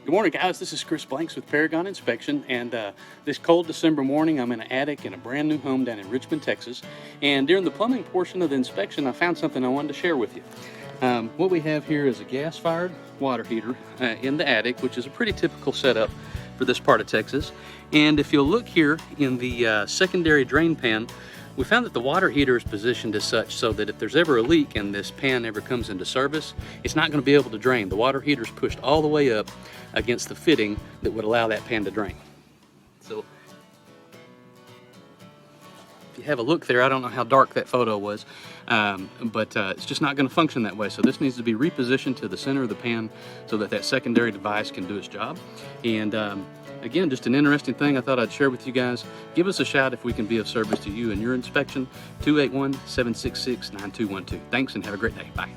Good morning, guys. This is Chris Blanks with Paragon Inspection, and this cold December morning I'm in an attic in a brand new home down in Richmond, Texas, and during the plumbing portion of the inspection I found something I wanted to share with you. What we have here is a gas-fired water heater in the attic, which is a pretty typical setup for this part of Texas. And if you'll look here in the secondary drain pan, we found that the water heater is positioned as such so that if there's ever a leak and this pan ever comes into service, it's not going to be able to drain. The water heater is pushed all the way up against the fitting that would allow that pan to drain. So if you have a look there, I don't know how dark that photo was, but it's just not going to function that way. So this needs to be repositioned to the center of the pan so that that secondary device can do its job. And again, just an interesting thing I thought I'd share with you guys. Give us a shout if we can be of service to you in your inspection. 281-766-9212. Thanks and have a great day. Bye.